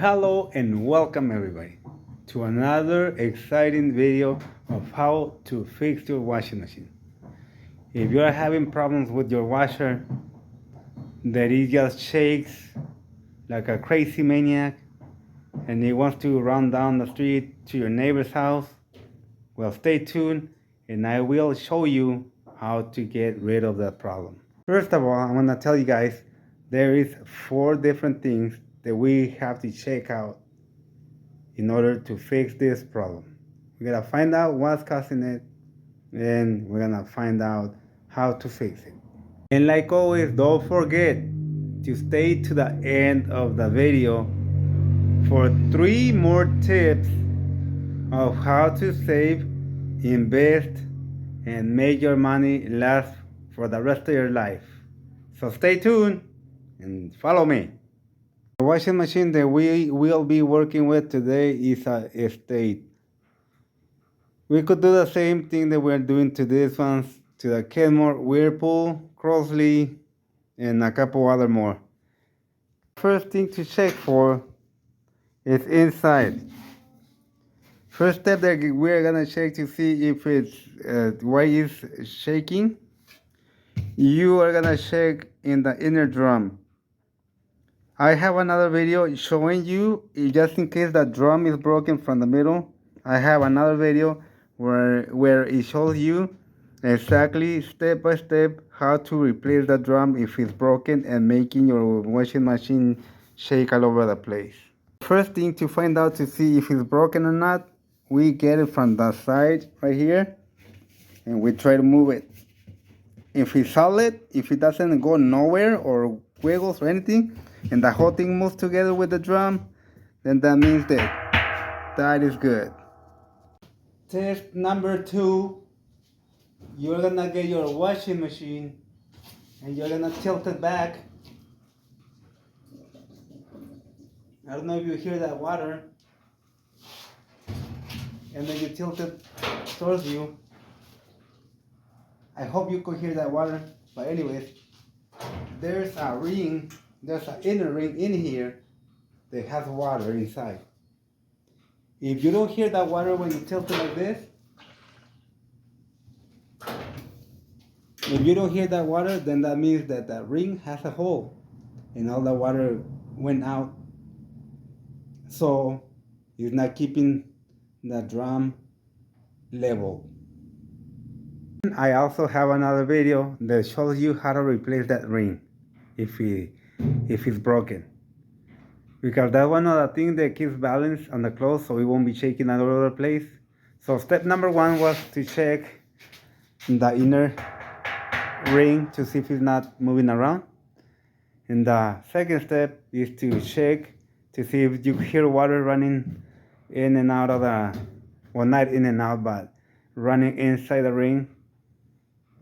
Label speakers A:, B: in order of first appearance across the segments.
A: Hello and welcome everybody to another exciting video of how to fix your washing machine. If you are having problems with your washer that it just shakes like a crazy maniac and it wants to run down the street to your neighbor's house, well, stay tuned and I will show you how to get rid of that problem. First of all, I'm gonna tell you guys there is 4 different things that we have to check out in order to fix this problem. We're gonna find out what's causing it, and we're gonna find out how to fix it. And like always, don't forget to stay to the end of the video for 3 more tips of how to save, invest, and make your money last for the rest of your life. So stay tuned and follow me. The washing machine that we will be working with today is a Estate. We could do the same thing that we're doing to this ones, to the Kenmore, Whirlpool, Crossley, and a couple other more. First thing to check for is inside. First step that we're gonna check to see if it's why it's shaking. You are gonna check in the inner drum. I have another video showing you, just in case the drum is broken from the middle. I have another video where it shows you exactly step by step how to replace the drum if it's broken and making your washing machine shake all over the place. First thing to find out to see if it's broken or not, we get it from the side right here and we try to move it. If it's solid, if it doesn't go nowhere or wiggles or anything, and the whole thing moves together with the drum, then that means that is good. Test number 2, you're gonna get your washing machine and you're gonna tilt it back. I don't know if you hear that water, and then you tilt it towards you. I hope you could hear that water, but anyways, there's a ring, there's an inner ring in here that has water inside. If you don't hear that water when you tilt it like this, if you don't hear that water, then that means that the ring has a hole and all the water went out. So it's not keeping the drum level. I also have another video that shows you how to replace that ring if it's broken, because that's one of the things that keeps balance on the clothes so it won't be shaking all over the place. So step number 1 was to check the inner ring to see if it's not moving around, and the second step is to check to see if you hear water running in and out of the, well, not in and out, but running inside the ring.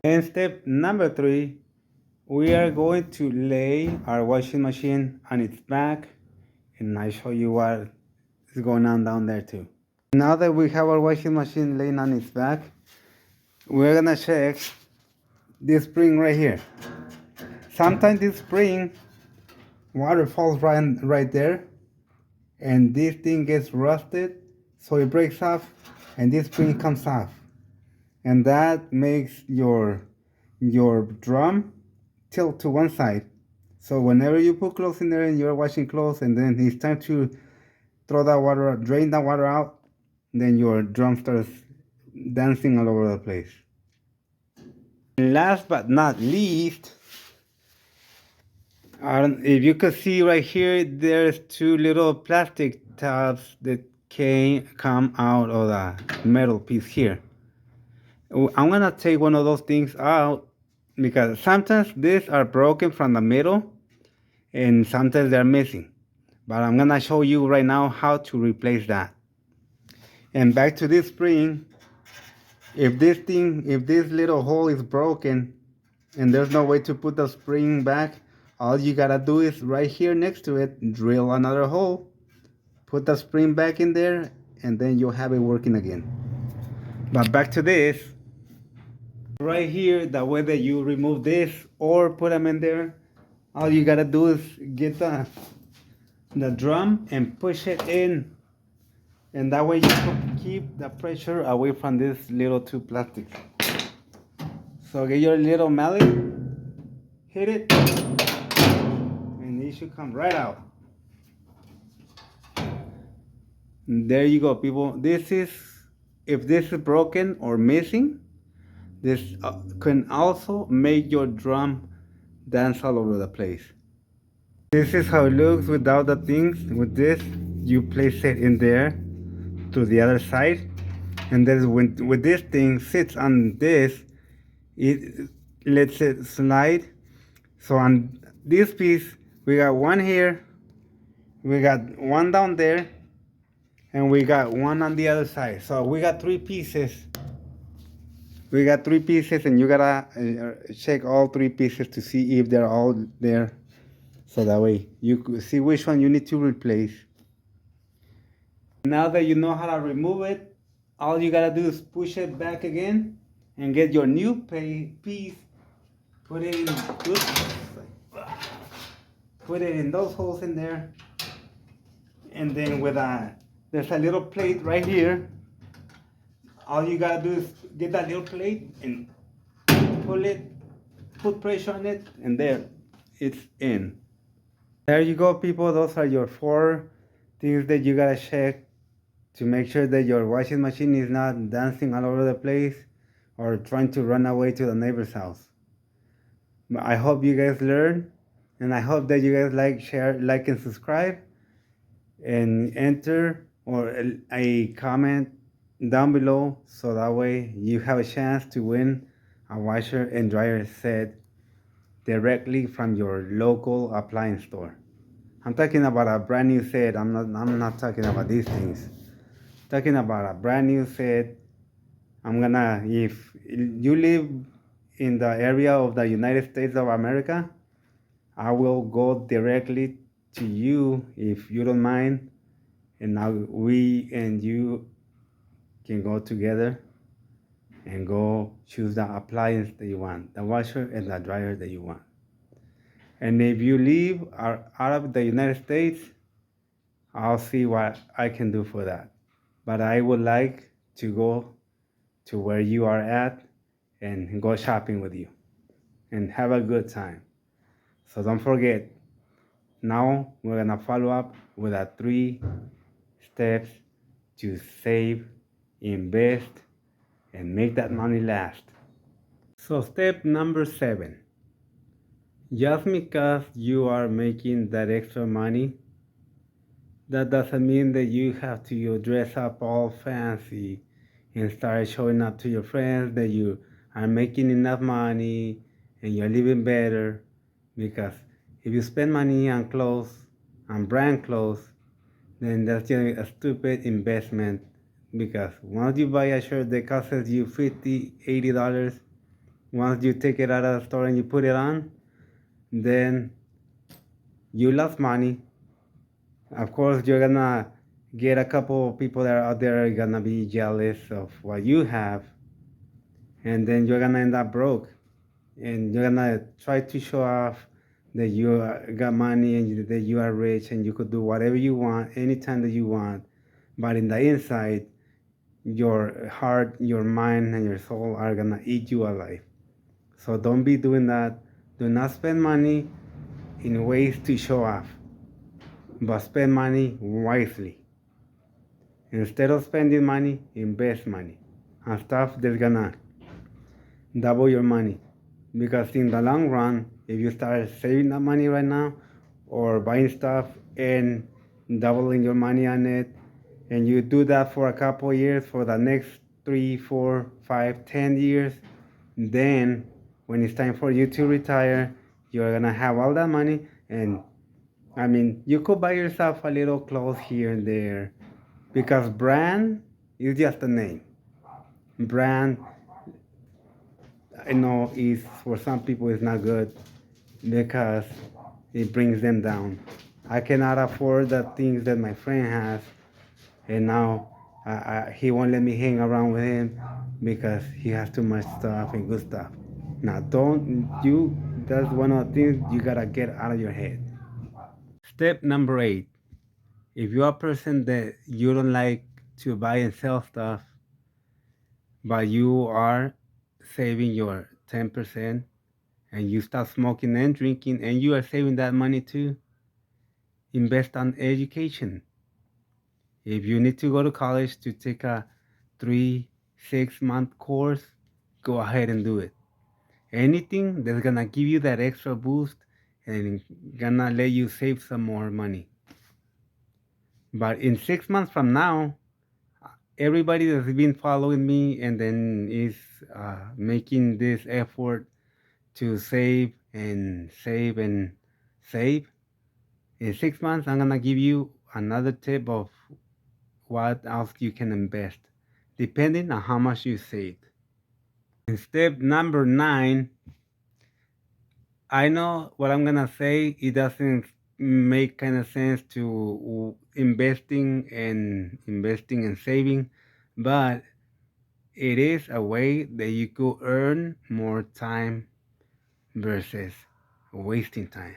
A: And step number 3, we are going to lay our washing machine on its back, and I show you what is going on down there too. Now that we have our washing machine laying on its back, we're gonna check this spring right here. Sometimes this spring, water falls right there, and this thing gets rusted, so it breaks off, and this spring comes off. And that makes your drum tilt to one side. So whenever you put clothes in there and you're washing clothes and then it's time to throw that water out, drain that water out, then your drum starts dancing all over the place. Last but not least, if you could see right here, there's 2 little plastic tabs that come out of the metal piece here. I'm gonna take one of those things out because sometimes these are broken from the middle and sometimes they're missing, but I'm gonna show you right now how to replace that. And back to this spring, if this little hole is broken and there's no way to put the spring back, all you gotta do is right here next to it, drill another hole, put the spring back in there, and then you'll have it working again. But back to this. Right here, the way that you remove this or put them in there, all you gotta do is get the the drum and push it in, and that way you can keep the pressure away from this little two plastics. So get your little mallet, hit it, and it should come right out. And there you go, people. This is, if this is broken or missing, this can also make your drum dance all over the place. This is how it looks without the things. With this, you place it in there to the other side, and then when this thing sits on this, it lets it slide. So on this piece, we got one here, we got one down there, and we got one on the other side. So we got three pieces. We got three pieces, and you gotta check all three pieces to see if they're all there. So that way you could see which one you need to replace. Now that you know how to remove it, all you gotta do is push it back again and get your new piece, put it in, put it in those holes in there, and then with there's a little plate right here. All you gotta do is get that little plate and pull it, put pressure on it, and there, it's in. There you go, people. Those are your 4 things that you gotta check to make sure that your washing machine is not dancing all over the place or trying to run away to the neighbor's house. I hope you guys learn, and I hope that you guys like, share, like, and subscribe, and enter or a comment down below, so that way you have a chance to win a washer and dryer set directly from your local appliance store. I'm talking about a brand new set. I'm not talking about these things. I'm talking about a brand new set. If you live in the area of the United States of America, I will go directly to you if you don't mind, and now we and you can go together and go choose the appliance that you want, the washer and the dryer that you want. And if you live out of the United States, I'll see what I can do for that. But I would like to go to where you are at and go shopping with you and have a good time. So don't forget, now we're gonna follow up with 3 steps to save, invest, and make that money last. So step number 7. Just because you are making that extra money, that doesn't mean that you have to dress up all fancy and start showing up to your friends that you are making enough money and you're living better. Because if you spend money on clothes, on brand clothes, then that's just a stupid investment. Because once you buy a shirt that costs you $50, $80, once you take it out of the store and you put it on, then you lost money. Of course, you're gonna get a couple of people that are out there are gonna be jealous of what you have, and then you're gonna end up broke, and you're gonna try to show off that you got money and that you are rich and you could do whatever you want anytime that you want, but in the inside, your heart, your mind, and your soul are gonna eat you alive. So don't be doing that. Do not spend money in ways to show off, but spend money wisely. Instead of spending money, invest money on stuff that's gonna double your money. Because in the long run, if you start saving that money right now or buying stuff and doubling your money on it, and you do that for a couple of years, for the next 3, 4, 5, 10 years, then when it's time for you to retire, you're gonna have all that money. And I mean, you could buy yourself a little clothes here and there, because brand is just a name. Brand, I know, is for some people it's not good because it brings them down. I cannot afford the things that my friend has, and now he won't let me hang around with him because he has too much stuff and good stuff. Now, that's one of the things you gotta get out of your head. Step number 8. If you're a person that you don't like to buy and sell stuff, but you are saving your 10% and you stop smoking and drinking and you are saving that money too, invest on education. If you need to go to college to take a 3 6 month course, go ahead and do it. Anything that's gonna give you that extra boost and gonna let you save some more money. But in 6 months from now, everybody that's been following me and then is making this effort to save and save and save, in 6 months, I'm gonna give you another tip of what else you can invest, depending on how much you saved. In step number 9, I know what I'm gonna say. It doesn't make kind of sense to investing and saving, but it is a way that you could earn more time versus wasting time.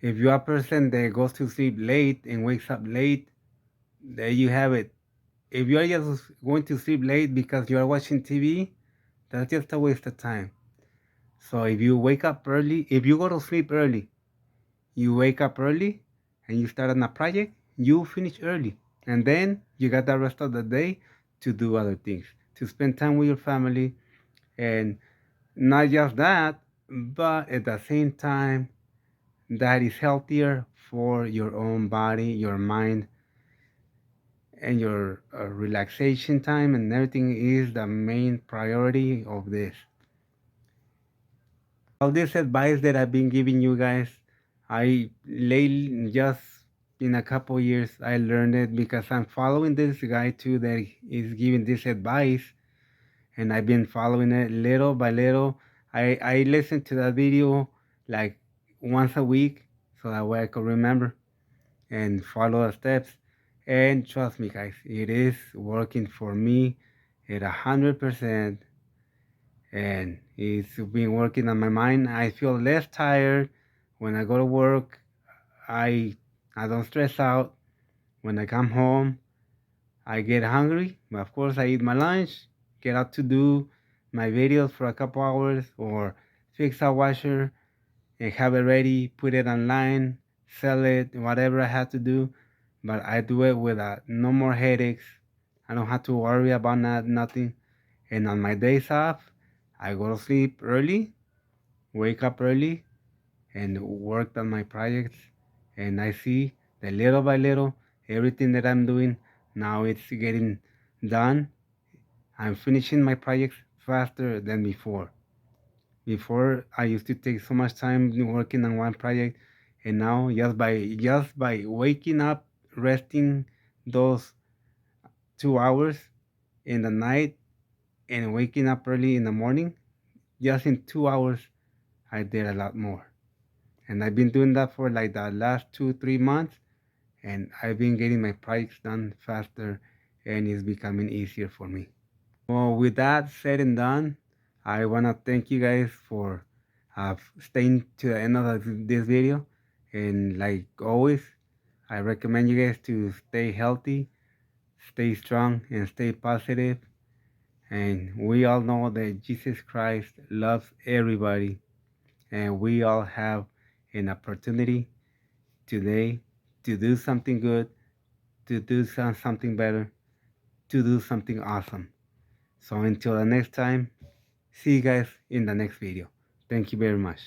A: If you're a person that goes to sleep late and wakes up late, there you have it. If you're just going to sleep late because you're watching TV, that's just a waste of time. So if you wake up early, if you go to sleep early, you wake up early and you start on a project, you finish early. And then you got the rest of the day to do other things, to spend time with your family. And not just that, but at the same time, that is healthier for your own body, your mind, and your relaxation time, and everything is the main priority of this. All this advice that I've been giving you guys, I lately, just in a couple years, I learned it because I'm following this guy too that is giving this advice, and I've been following it little by little. I listen to that video like once a week so that way I can remember and follow the steps. And trust me, guys, it is working for me at 100%, and it's been working on my mind. I feel less tired when I go to work. I I don't stress out. When I come home, I get hungry. But of course, I eat my lunch, get out to do my videos for a couple hours, or fix a washer and have it ready, put it online, sell it, whatever I have to do. But I do it with no more headaches. I don't have to worry about nothing. And on my days off, I go to sleep early, wake up early, and work on my projects. And I see that little by little, everything that I'm doing now it's getting done. I'm finishing my projects faster than before. Before I used to take so much time working on one project, and now just by waking up, resting those 2 hours in the night, and waking up early in the morning, just in 2 hours, I did a lot more. And I've been doing that for like the last 2 3 months, and I've been getting my projects done faster, and it's becoming easier for me. Well, with that said and done, I want to thank you guys for staying to the end of this video. And like always, I recommend you guys to stay healthy, stay strong, and stay positive. And we all know that Jesus Christ loves everybody, and we all have an opportunity today to do something good, to do something better, to do something awesome. So until the next time, see you guys in the next video. Thank you very much.